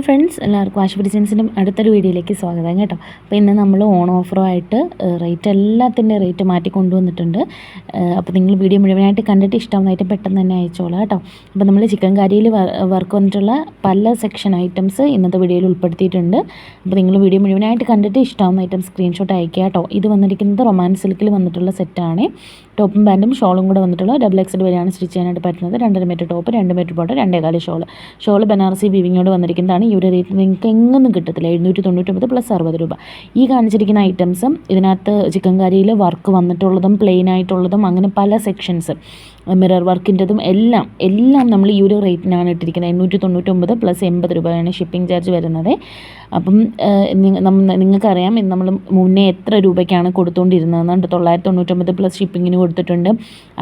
Friends, എല്ലാവർക്കും ആശുപത്രി ഡിസൈൻസിൻ്റെ അടുത്തൊരു വീഡിയോയിലേക്ക് സ്വാഗതം കേട്ടോ. അപ്പോൾ ഇന്ന് നമ്മൾ ഓൺ ഓഫറുമായിട്ട് റേറ്റ് എല്ലാത്തിൻ്റെ റേറ്റ് മാറ്റി കൊണ്ടുവന്നിട്ടുണ്ട്. അപ്പോൾ നിങ്ങൾ വീഡിയോ മുഴുവനായിട്ട് കണ്ടിട്ട് ഇഷ്ടമായിട്ട് പെട്ടെന്ന് തന്നെ അയച്ചോളാം കേട്ടോ. അപ്പോൾ നമ്മൾ ചിക്കൻ കറിയിൽ വർക്ക് വന്നിട്ടുള്ള പല സെക്ഷൻ ഐറ്റംസ് ഇന്നത്തെ വീഡിയോയിൽ ഉൾപ്പെടുത്തിയിട്ടുണ്ട്. അപ്പോൾ നിങ്ങൾ വീഡിയോ മുഴുവനായിട്ട് കണ്ടിട്ട് ഇഷ്ടമാവുന്ന ഐറ്റം സ്ക്രീൻഷോട്ട് അയക്കുക കേട്ടോ. ഇത് വന്നിരിക്കുന്നത് റൊമാൻസ് സിൽക്കിൽ വന്നിട്ടുള്ള സെറ്റാണ്. ടോപ്പും പാൻറ്റും ഷോളും കൂടെ വന്നിട്ടുള്ള XXL വരെയാണ് സ്റ്റിച്ച് ചെയ്യാനായിട്ട് പറ്റുന്നത്. 2.5 metre top, 2 metre bottom, 2.25 shawl Banarasi വീവിങ്ങോട് വന്നിരിക്കുന്നതാണ്. ഈ ഒരു റേറ്റ് നിങ്ങൾക്ക് എങ്ങൊന്നും കിട്ടത്തില്ല. 799 പ്ലസ് 60 രൂപ. ഈ കാണിച്ചിരിക്കുന്ന ഐറ്റംസും ഇതിനകത്ത് ചിക്കൻ കറിയിൽ വർക്ക് വന്നിട്ടുള്ളതും പ്ലെയിൻ ആയിട്ടുള്ളതും അങ്ങനെ പല സെക്ഷൻസ് മിറർ വർക്കിൻ്റെതും എല്ലാം നമ്മൾ ഈ ഒരു റേറ്റിനാണ് ഇട്ടിരിക്കുന്നത്. 899 പ്ലസ് 80 രൂപയാണ് ഷിപ്പിംഗ് ചാർജ് വരുന്നത്. അപ്പം നിങ്ങൾക്കറിയാം ഇന്ന് നമ്മൾ മുന്നേ എത്ര രൂപയ്ക്കാണ് കൊടുത്തുകൊണ്ടിരുന്നതെന്നുണ്ട്. 999 പ്ലസ് ഷിപ്പിങ്ങിന് കൊടുത്തിട്ടുണ്ട്,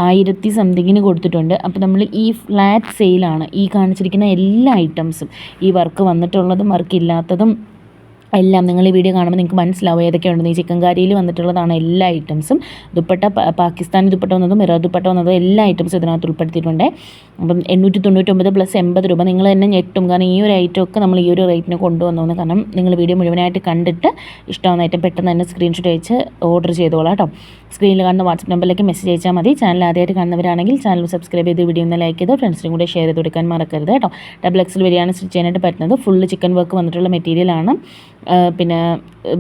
1000 സംതിങ്ങിന് കൊടുത്തിട്ടുണ്ട്. അപ്പോൾ നമ്മൾ ഈ ഫ്ലാറ്റ് സെയിലാണ് ഈ കാണിച്ചിരിക്കുന്ന എല്ലാ ഐറ്റംസും, ഈ വർക്ക് വന്നിട്ടുള്ളതും വർക്ക് ഇല്ലാത്തതും എല്ലാം നിങ്ങൾ ഈ വീഡിയോ കാണുമ്പോൾ നിങ്ങൾക്ക് മനസ്സിലാവും ഏതൊക്കെയുണ്ടെന്ന്. ഈ ചിക്കൻ കറിയിൽ വന്നിട്ടുള്ളതാണ് എല്ലാ ഐറ്റംസും. ദുപ്പട്ട പാകിസ്ഥാനി ദുപ്പട്ട വന്നതും മിറർ ദുപ്പട്ട വന്നതും എല്ലാ ഐറ്റംസും ഇതിനകത്ത് ഉൾപ്പെടുത്തിയിട്ടുണ്ട്. അപ്പം 899 പ്ലസ് 80 രൂപ. നിങ്ങൾ തന്നെ ഞെട്ടും, കാരണം ഈ ഒരു ഐറ്റമൊക്കെ നമ്മൾ ഈ ഒരു റേറ്റിന് കൊണ്ടുവന്നു. കാരണം നിങ്ങൾ വീഡിയോ മുഴുവനായിട്ട് കണ്ടിട്ട് ഇഷ്ടമാവുന്ന ഐറ്റം പെട്ടെന്ന് തന്നെ സ്ക്രീൻഷോട്ട് അയച്ച് ഓർഡർ ചെയ്തോളാം കേട്ടോ. സ്ക്രീനിൽ കാണുന്ന വാട്സപ്പ് നമ്പറിലേക്ക് മെസ്സേജ് അയച്ചാൽ മതി. ചാനൽ ആദ്യമായിട്ട് കാണുന്നവരാണെങ്കിൽ ചാനൽ സബ്സ്ക്രൈബ് ചെയ്ത് വീഡിയോ ഒന്ന് ലൈക്ക് ചെയ്ത് ഫ്രണ്ട്സിനും കൂടെ ഷെയർ ചെയ്ത് കൊടുക്കാൻ മറക്കരുത് കേട്ടോ. XXL വരെയാണ് സ്റ്റിച്ച് ചെയ്യാനായിട്ട് പറ്റുന്നത്. ഫുള്ള് ചിക്കൻ വർക്ക് വന്നിട്ടുള്ള മെറ്റീരിയലാണ്. പിന്നെ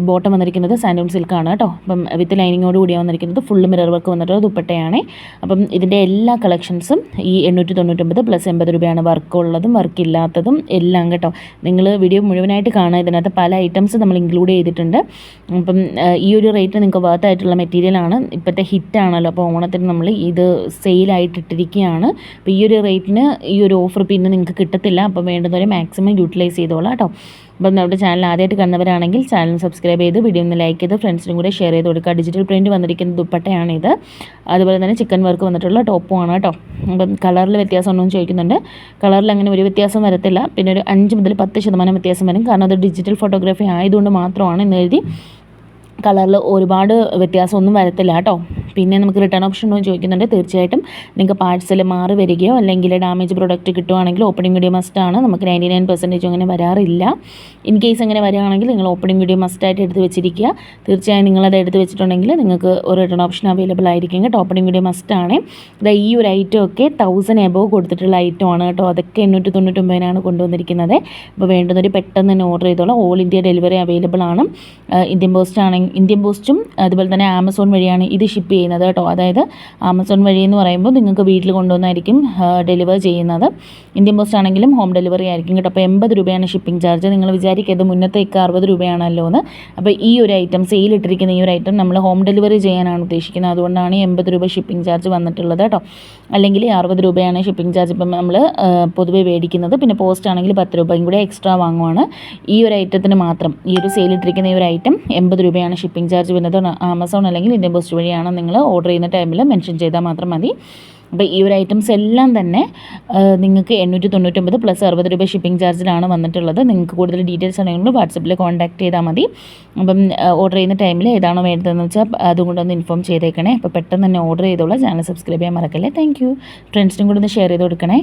ബോട്ടം വന്നിരിക്കുന്നത് സാൻഡൂൺ സിൽക്കാണ് കേട്ടോ. അപ്പം വിത്ത് ലൈനിങ്ങോട് കൂടിയാണ് വന്നിരിക്കുന്നത്. ഫുള്ള് മിറർ വർക്ക് വന്നിട്ടുള്ള ദുപ്പട്ടയാണ്. അപ്പം ഇതിൻ്റെ എല്ലാ കളക്ഷൻസും ഈ 899 പ്ലസ് 80 രൂപയാണ്. വർക്കുള്ളതും വർക്കില്ലാത്തതും എല്ലാം കേട്ടോ. നിങ്ങൾ വീഡിയോ മുഴുവനായിട്ട് കാണുക. ഇതിനകത്ത് പല ഐറ്റംസ് നമ്മൾ ഇൻക്ലൂഡ് ചെയ്തിട്ടുണ്ട്. അപ്പം ഈ ഒരു റേറ്റ് നിങ്ങൾക്ക് വർത്തായിട്ടുള്ള മെറ്റീരിയലാണ്. ഇപ്പോഴത്തെ ഹിറ്റാണല്ലോ. അപ്പോൾ ഓണത്തിന് നമ്മൾ ഇത് സെയിലായിട്ടിട്ടിരിക്കുകയാണ്. അപ്പോൾ ഈ ഒരു റേറ്റിന് ഈ ഒരു ഓഫർ പിന്നെ നിങ്ങൾക്ക് കിട്ടത്തില്ല. അപ്പോൾ വേണ്ടുന്നവരെ മാക്സിമം യൂട്ടിലൈസ് ചെയ്തോളാം കേട്ടോ. അപ്പം നമ്മുടെ ചാനൽ ആദ്യമായിട്ട് കാണുന്നവരാണെങ്കിൽ ചാനൽ സബ്സ്ക്രൈബ് ചെയ്ത് വീഡിയോ ഒന്ന് ലൈക്ക് ചെയ്ത് ഫ്രണ്ട്സിനും കൂടെ ഷെയർ ചെയ്ത് കൊടുക്കുക. ഡിജിറ്റൽ പ്രിൻറ്റ് വന്നിരിക്കുന്ന ദുപ്പട്ടയാണിത്. അതുപോലെ തന്നെ ചിക്കൻ വർക്ക് വന്നിട്ടുള്ള ടോപ്പുമാണ് കേട്ടോ. അപ്പം കളറിൽ വ്യത്യാസം ഉണ്ടോ എന്ന് ചോദിക്കുന്നുണ്ട്. കളറിൽ അങ്ങനെ ഒരു വ്യത്യാസം വരത്തില്ല. പിന്നെ ഒരു 5 മുതൽ 10% വ്യത്യാസം വരും. കാരണം അത് ഡിജിറ്റൽ ഫോട്ടോഗ്രാഫി ആയതുകൊണ്ട് മാത്രമാണ് എന്ന് എഴുതി. കളറിൽ ഒരുപാട് വ്യത്യാസമൊന്നും വരത്തില്ല കേട്ടോ. പിന്നെ നമുക്ക് റിട്ടേൺ ഓപ്ഷൻ ഉണ്ടോ എന്ന് ചോദിക്കുന്നുണ്ട്. തീർച്ചയായിട്ടും നിങ്ങൾക്ക് പാർസൽ മാറി വരികയോ അല്ലെങ്കിൽ ഡാമേജ് പ്രോഡക്റ്റ് കിട്ടുവാണെങ്കിൽ ഓപ്പണിംഗ് വീഡിയോ മസ്റ്റാണ്. നമുക്ക് 99% അങ്ങനെ വരാറില്ല. ഇൻ കേസ് അങ്ങനെ വരികയാണെങ്കിൽ നിങ്ങൾ ഓപ്പണിംഗ് വീഡിയോ മസ്റ്റായിട്ട് എടുത്ത് വെച്ചിരിക്കുക. തീർച്ചയായും നിങ്ങളത് എടുത്ത് വെച്ചിട്ടുണ്ടെങ്കിൽ നിങ്ങൾക്ക് ഒരു റിട്ടേൺ ഓപ്ഷൻ അവൈലബിൾ ആയിരിക്കും കേട്ടോ. ഓപ്പണിംഗ് വീഡിയോ മസ്റ്റാണ്. അതായത് ഈ ഒരു ഐറ്റം ഒക്കെ 1000 എബോവ് കൊടുത്തിട്ടുള്ള ഐറ്റമാണ് കേട്ടോ. അതൊക്കെ 899 കൊണ്ടുവന്നിരിക്കുന്നത്. അപ്പോൾ വേണ്ടുന്നൊരു പെട്ടെന്ന് തന്നെ ഓർഡർ ചെയ്തോളാം. ഓൾ ഇന്ത്യ ഡെലിവറി അവൈലബിൾ ആണ്. ഇന്ത്യൻ പോസ്റ്റും അതുപോലെ തന്നെ ആമസോൺ വഴിയാണ് ഇത് ഷിപ്പ് ചെയ്യുന്നത് കേട്ടോ. അതായത് ആമസോൺ വഴി എന്ന് പറയുമ്പോൾ നിങ്ങൾക്ക് വീട്ടിൽ കൊണ്ടുവന്നായിരിക്കും ഡെലിവർ ചെയ്യുന്നത്. ഇന്ത്യൻ പോസ്റ്റ് ആണെങ്കിലും ഹോം ഡെലിവറി ആയിരിക്കും കേട്ടോ. അപ്പോൾ 80 രൂപയാണ് ഷിപ്പിംഗ് ചാർജ്. നിങ്ങൾ വിചാരിക്കരുത് മുന്നത്തേക്ക് 60 രൂപയാണല്ലോ എന്ന്. അപ്പോൾ ഈ ഒരു ഐറ്റം സെയിലിട്ടിരിക്കുന്ന ഈ ഒരു ഐറ്റം നമ്മൾ ഹോം ഡെലിവറി ചെയ്യാനാണ് ഉദ്ദേശിക്കുന്നത്. അതുകൊണ്ടാണ് 80 രൂപ ഷിപ്പിംഗ് ചാർജ് വന്നിട്ടുള്ളത് കേട്ടോ. അല്ലെങ്കിൽ 60 രൂപയാണ് ഷിപ്പിംഗ് ചാർജ് ഇപ്പം നമ്മൾ പൊതുവെ മേടിക്കുന്നത്. പിന്നെ പോസ്റ്റ് ആണെങ്കിൽ 10 രൂപയും കൂടെ എക്സ്ട്രാ വാങ്ങുവാണ്. ഈ ഒരു ഐറ്റത്തിന് മാത്രം ഈ ഒരു സെയിലിട്ടിരിക്കുന്ന ഈ ഒരു ഐറ്റം 80 രൂപയാണ് ഷിപ്പിംഗ് ചാർജ് വരുന്നത്. ആമസോൺ അല്ലെങ്കിൽ ഇന്ത്യൻ പോസ്റ്റ് വഴിയാണ് നിങ്ങൾ ഓർഡർ ചെയ്യുന്ന ടൈമിൽ മെൻഷൻ ചെയ്താൽ മാത്രം മതി. അപ്പോൾ ഈ ഒരു ഐറ്റംസ് എല്ലാം തന്നെ നിങ്ങൾക്ക് 899 പ്ലസ് 60 രൂപ ഷിപ്പിംഗ് ചാർജിലാണ് വന്നിട്ടുള്ളത്. നിങ്ങൾക്ക് കൂടുതൽ ഡീറ്റെയിൽസ് ആണെങ്കിൽ വാട്സപ്പിൽ കോൺടാക്ട് ചെയ്താൽ മതി. അപ്പം ഓർഡർ ചെയ്യുന്ന ടൈമിൽ ഏതാണോ വേണ്ടതെന്ന് വെച്ചാൽ അതുകൊണ്ടൊന്ന് ഇൻഫോം ചെയ്തേക്കണേ. അപ്പോൾ പെട്ടെന്ന് തന്നെ ഓർഡർ ചെയ്തോളാം. ചാനൽ സബ്സ്ക്രൈബ് ചെയ്യാൻ മറക്കല്ലേ. Thank you. ഫ്രണ്ട്സിനും കൂടെ ഒന്ന് ഷെയർ ചെയ്ത് കൊടുക്കണേ.